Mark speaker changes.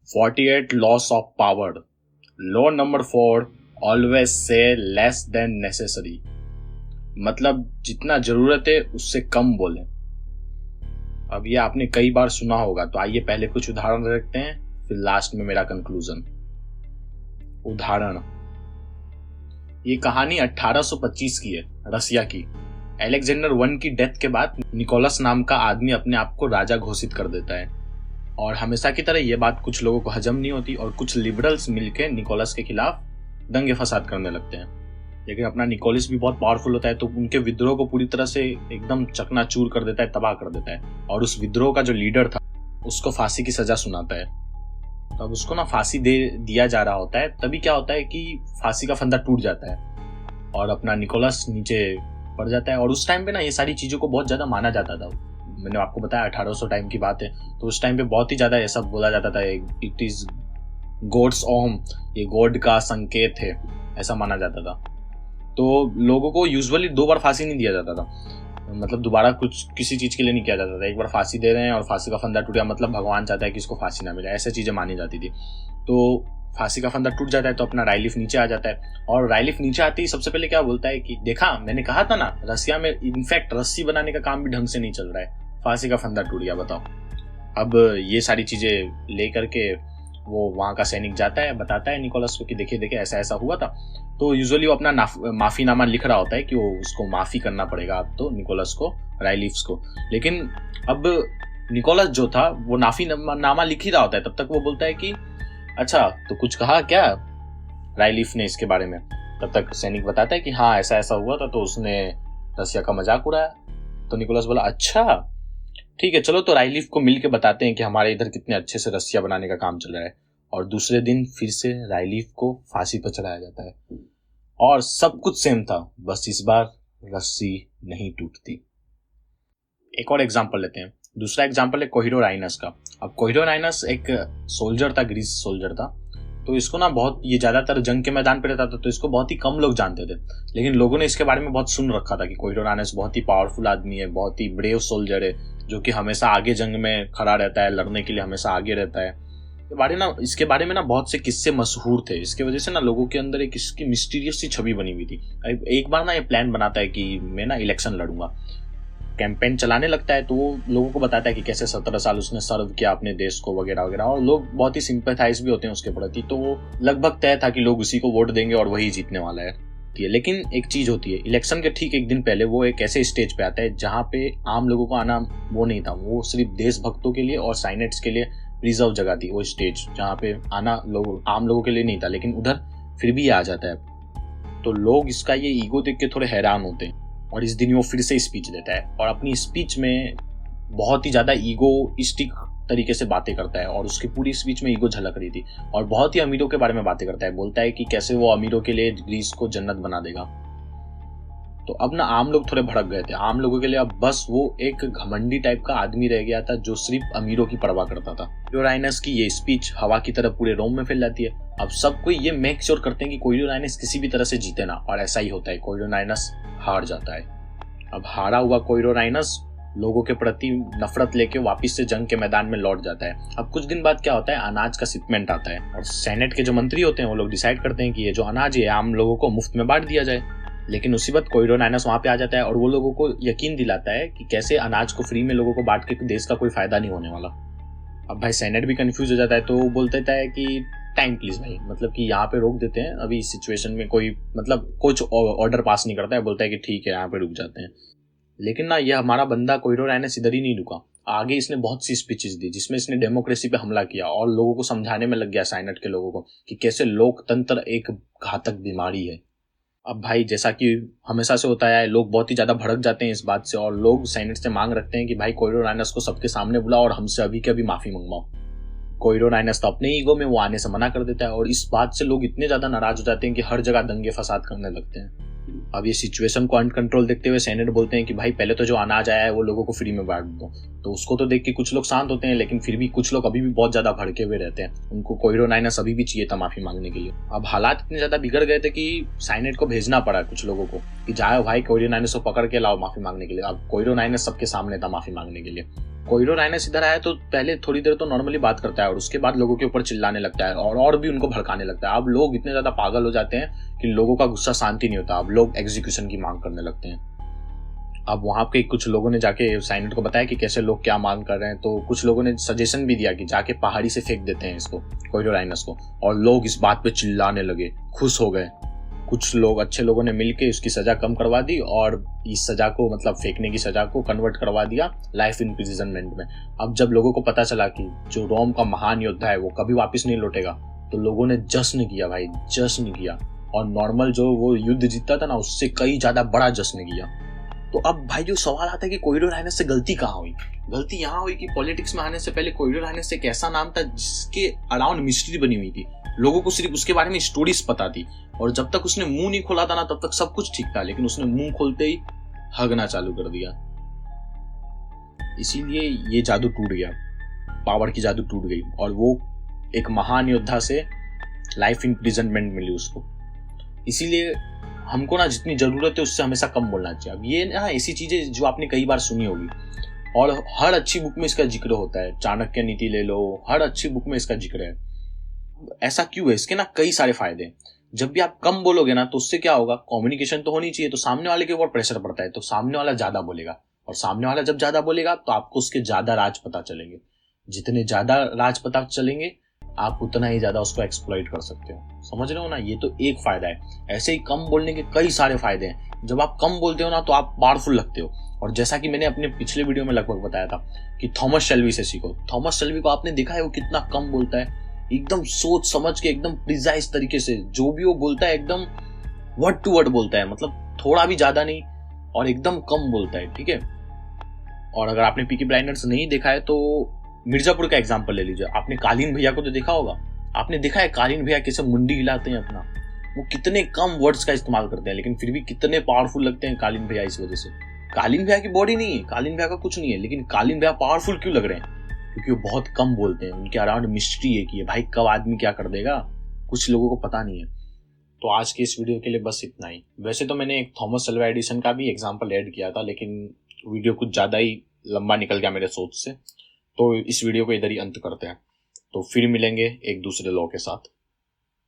Speaker 1: 48 laws of power. Law number 4, always say less than necessary. मतलब जितना जरूरत है उससे कम बोलें। अब ये आपने कई बार सुना होगा, तो आइए पहले कुछ उदाहरण रखते हैं, फिर लास्ट में मेरा कंक्लूजन। उदाहरण, ये कहानी 1825 की है, रसिया की। अलेक्जेंडर वन की डेथ के बाद निकोलस नाम का आदमी अपने आप को राजा घोषित कर देता है, और हमेशा की तरह ये बात कुछ लोगों को हजम नहीं होती और कुछ लिबरल्स मिलकर निकोलस के खिलाफ दंगे फसाद करने लगते हैं। लेकिन अपना निकोलस भी बहुत पावरफुल होता है, तो उनके विद्रोह को पूरी तरह से एकदम चकनाचूर कर देता है, तबाह कर देता है, और उस विद्रोह का जो लीडर था उसको फांसी की सजा सुनाता है। तो अब उसको ना फांसी दे दिया जा रहा होता है, तभी क्या होता है कि फांसी का फंदा टूट जाता है और अपना निकोलस नीचे पड़ जाता है। और उस टाइम पे ना ये सारी चीजों को बहुत ज्यादा माना जाता था। मैंने आपको बताया 1800 टाइम की बात है, तो उस टाइम पे बहुत ही ज्यादा ऐसा बोला जाता था, इट इज गॉड्स ओम, ये गॉड का संकेत है, ऐसा माना जाता था। तो लोगों को यूजुअली 2 बार फांसी नहीं दिया जाता था, मतलब दोबारा कुछ किसी चीज के लिए नहीं किया जाता था। एक बार फांसी दे रहे हैं और फांसी का फंदा टूट गया, मतलब भगवान चाहता है कि इसको फांसी ना मिले, ऐसे चीजें मानी जाती थी। तो फांसी का फंदा टूट जाता है तो अपना रायलिफ नीचे आ जाता है, और रायलिफ नीचे आते ही सबसे पहले क्या बोलता है कि देखा, मैंने कहा था ना, रसिया में इनफैक्ट रस्सी बनाने का काम भी ढंग से नहीं चल रहा है, फांसी का फंदा टूट गया, बताओ। अब ये सारी चीजें ले करके वो वहां का सैनिक जाता है, बताता है निकोलस को कि देखिए ऐसा ऐसा हुआ था। तो यूजुअली वो अपना माफीनामा लिख रहा होता है कि वो उसको माफी करना पड़ेगा अब तो निकोलस को, रायलिफ्स को। लेकिन अब निकोलस जो था वो नामा लिख ही रहा होता है, तब तक वो बोलता है कि अच्छा, तो कुछ कहा क्या रायलिफ ने इसके बारे में? तब तक सैनिक बताता है कि हाँ ऐसा ऐसा हुआ था, तो उसने रसिया का मजाक उड़ाया। तो निकोलस बोला अच्छा ठीक है, चलो तो रायलिफ को मिल के बताते हैं कि हमारे इधर कितने अच्छे से रस्सियां बनाने का काम चल रहा है। और दूसरे दिन फिर से रायलिफ को फांसी पर चढ़ाया जाता है, और सब कुछ सेम था, बस इस बार रस्सी नहीं टूटती। एक और एग्जांपल लेते हैं। दूसरा एग्जांपल है कोहिरो राइनस का। अब कोहिरो राइनस एक सोल्जर था, ग्रीस सोल्जर था। तो इसको ना बहुत, ये ज्यादातर जंग के मैदान पे रहता था, तो इसको बहुत ही कम लोग जानते थे। लेकिन लोगों ने इसके बारे में बहुत सुन रखा था कि कोहिरो राइनस बहुत ही पावरफुल आदमी है, बहुत ही ब्रेव सोल्जर है, जो कि हमेशा आगे जंग में खड़ा रहता है, लड़ने के लिए हमेशा आगे रहता है। इसके बारे में ना बहुत से किस्से मशहूर थे। इसके वजह से ना लोगों के अंदर एक इसकी मिस्टीरियस सी छवि बनी हुई थी। एक बार ना ये प्लान बनाता है कि मैं ना इलेक्शन लड़ूंगा, कैंपेन चलाने लगता है। तो वो लोगों को बताता है कि कैसे 17 साल उसने सर्व किया अपने देश को वगैरह वगैरह, और लोग बहुत ही सिंपैथाइज भी होते हैं उसके प्रति। तो वो लगभग तय था कि लोग उसी को वोट देंगे और वही जीतने वाला है। लेकिन एक चीज होती है, इलेक्शन के ठीक एक दिन पहले वो एक ऐसे स्टेज पे आता है जहाँ पे आम लोगों को आना वो नहीं था, वो सिर्फ देशभक्तों के लिए और साइनेट्स के लिए रिजर्व जगह थी वो स्टेज, जहाँ पे आना आम लोगों के लिए नहीं था। लेकिन उधर फिर भी आ जाता है, तो लोग इसका ये ईगो देख के थोड़े हैरान होते हैं। और इस दिन वो फिर से स्पीच देता है, और अपनी स्पीच में बहुत ही ज्यादा ईगोइस्टिक तरीके से बातें करता है, और उसकी पूरी स्पीच में ईगो झलक रही थी, और बहुत ही अमीरों के बारे में बातें करता है। बोलता है कि कैसे वो अमीरों के लिए ग्रीस को जन्नत बना देगा। तो अब ना आम लोग थोड़े भड़क गए थे। आम लोगों के लिए अब बस वो एक घमंडी टाइप का आदमी रह गया था जो सिर्फ अमीरों की परवाह करता था। कोहिरो राइनस की ये स्पीच हवा की तरह पूरे रोम में फैल जाती है। अब सब कोई ये मेक श्योर करते हैं कि कोहिरो राइनस किसी भी तरह से जीते ना, और ऐसा ही होता है, कोहिरो राइनस हार जाता है। अब हारा हुआ कोहिरो राइनस लोगों के प्रति नफरत लेके वापस से जंग के मैदान में लौट जाता है। अब कुछ दिन बाद क्या होता है, अनाज का शिपमेंट आता है, और सेनेट के जो मंत्री होते हैं वो लोग डिसाइड करते हैं कि ये जो अनाज है आम लोगों को मुफ्त में बांट दिया जाए। लेकिन उसी वक्त कोहिरो राइनस वहां पे आ जाता है, और वो लोगों को यकीन दिलाता है कि कैसे अनाज को फ्री में लोगों को बांट के देश का कोई फायदा नहीं होने वाला। अब भाई सेनेट भी कंफ्यूज हो जाता है, तो वो बोल देता है कि टाइम प्लीज भाई, मतलब कि यहाँ पे रोक देते हैं, अभी इस सिचुएशन में कोई मतलब कुछ ऑर्डर पास नहीं करता है, बोलता है कि ठीक है यहाँ पे रुक जाते हैं। लेकिन ना यह हमारा बंदा कोहिरो राइनस इधर ही नहीं रुका, आगे इसने बहुत सी स्पीचेस दी जिसमें इसने डेमोक्रेसी पे हमला किया और लोगों को समझाने में लग गया, साइनेट के लोगों को, कि कैसे लोकतंत्र एक घातक बीमारी है। अब भाई जैसा कि हमेशा से होता है, लोग बहुत ही ज्यादा भड़क जाते हैं इस बात से, और लोग साइनेट से मांग रखते हैं कि भाई कोहिरो राइनस को सबके सामने बुलाओ और हमसे अभी के अभी माफी मंगवाओ। कोहिरो राइनस तो अपने ईगो में वो आने से मना कर देता है, और इस बात से लोग इतने ज्यादा नाराज हो जाते हैं कि हर जगह दंगे फसाद करने लगते हैं। अब ये सिचुएशन को अनकंट्रोल देखते हुए सेनेट बोलते हैं कि भाई पहले तो जो अनाज आया है वो लोगों को फ्री में बांट दो। तो उसको तो देख के कुछ लोग शांत होते हैं, लेकिन फिर भी कुछ लोग अभी भी बहुत ज्यादा भड़के हुए रहते हैं। उनको कोहिरो राइनस अभी भी चाहिए था माफी मांगने के लिए। अब हालात इतने ज्यादा बिगड़ गए थे कि साइनेट को भेजना पड़ा कुछ लोगों को कि जाओ भाई कोहिरो राइनस को पकड़ के लाओ माफी मांगने के लिए। अब कोहिरो राइनस सबके सामने था माफी मांगने के लिए। कोइरो राइनस इधर आया तो पहले थोड़ी देर तो नॉर्मली बात करता है और उसके बाद लोगों के ऊपर चिल्लाने लगता है और भी उनको भड़काने लगता है। अब लोग इतने ज्यादा पागल हो जाते हैं कि लोगों का गुस्सा शांति नहीं होता, अब लोग एग्जीक्यूशन की मांग करने लगते हैं। अब वहां पे कुछ लोगों ने जाके साइनेट को बताया कि कैसे लोग क्या मांग कर रहे हैं, तो कुछ लोगों ने सजेशन भी दिया कि जाके पहाड़ी से फेंक देते हैं इसको, कोइरो राइनस को। और लोग इस बात पे चिल्लाने लगे, खुश हो गए। कुछ लोग, अच्छे लोगों ने मिलके उसकी सजा कम करवा दी और इस सजा को, मतलब फेंकने की सजा को, कन्वर्ट करवा दिया लाइफ इम्प्रिजनमेंट में। अब जब लोगों को पता चला कि जो रोम का महान योद्धा है वो कभी वापस नहीं लौटेगा, तो लोगों ने जश्न किया भाई, जश्न किया। और नॉर्मल जो वो युद्ध जीतता था ना, उससे कई ज्यादा बड़ा जश्न किया। तो अब भाई जो सवाल आता है कि कोइरो राइनस से गलती कहाँ हुई? गलती यहाँ हुई कि पॉलिटिक्स में आने से पहले कोइरो राइनस एक ऐसा नाम था जिसके अराउंड मिस्ट्री बनी हुई थी। लोगों को सिर्फ उसके बारे में स्टोरीज पता थी और जब तक उसने मुंह नहीं खोला था ना, तब तक सब कुछ ठीक था। लेकिन उसने मुंह खोलते ही हगना चालू कर दिया, इसीलिए ये जादू टूट गया, पावर की जादू टूट गई और वो एक महान योद्धा से लाइफ इम्प्रिजनमेंट मिली उसको। इसीलिए हमको ना जितनी जरूरत है उससे हमेशा कम बोलना चाहिए। अब ये ना ऐसी चीजें जो आपने कई बार सुनी होगी और हर अच्छी बुक में इसका जिक्र होता है। चाणक्य नीति ले लो, हर अच्छी बुक में इसका जिक्र है। ऐसा क्यों है? इसके ना कई सारे फायदे हैं। जब भी आप कम बोलोगे ना, तो उससे क्या होगा, कम्युनिकेशन तो होनी चाहिए, तो सामने वाले के ऊपर प्रेशर पड़ता है, तो सामने वाला ज्यादा बोलेगा और सामने वाला जब ज्यादा बोलेगा तो आपको उसके ज्यादा राज पता चलेंगे। जितने ज्यादा राज पता चलेंगे आप उतना ही ज्यादा उसको एक्सप्लॉइट कर सकते हो। समझ रहे हो ना? ये तो एक फायदा है। ऐसे ही कम बोलने के कई सारे फायदे हैं। जब आप कम बोलते हो ना, तो आप पावरफुल लगते हो। और जैसा कि मैंने अपने पिछले वीडियो में लगभग बताया था कि थॉमस शेल्बी से सीखो। थॉमस शेल्बी को आपने देखा है वो कितना कम बोलता है, एकदम सोच समझ के, एकदम प्रिसाइज तरीके से जो भी वो बोलता है एकदम वर्ड टू वर्ड बोलता है, मतलब थोड़ा भी ज्यादा नहीं, और एकदम कम बोलता है। ठीक है। और अगर आपने पीकी ब्लाइंडर्स नहीं देखा है तो मिर्जापुर का एग्जांपल ले लीजिए। आपने कालीन भैया को तो देखा होगा, आपने देखा है कालीन भैया कैसे मुंडी हिलाते हैं अपना, वो कितने कम वर्ड्स का इस्तेमाल करते हैं लेकिन फिर भी कितने पावरफुल लगते हैं कालीन भैया। इस वजह से कालीन भैया की बॉडी नहीं है, कालीन भैया का कुछ नहीं है, लेकिन कालीन भैया पावरफुल क्यों लग रहे हैं? क्योंकि वो बहुत कम बोलते हैं। उनके अराउंड मिस्ट्री है कि ये भाई कब आदमी क्या कर देगा, कुछ लोगों को पता नहीं है। तो आज के इस वीडियो के लिए बस इतना ही। वैसे तो मैंने एक थॉमस अल्वा एडिसन का भी एग्जांपल ऐड किया था, लेकिन वीडियो कुछ ज़्यादा ही लंबा निकल गया मेरे सोच से, तो इस वीडियो को इधर ही अंत करते हैं। तो फिर मिलेंगे एक दूसरे लॉ के साथ।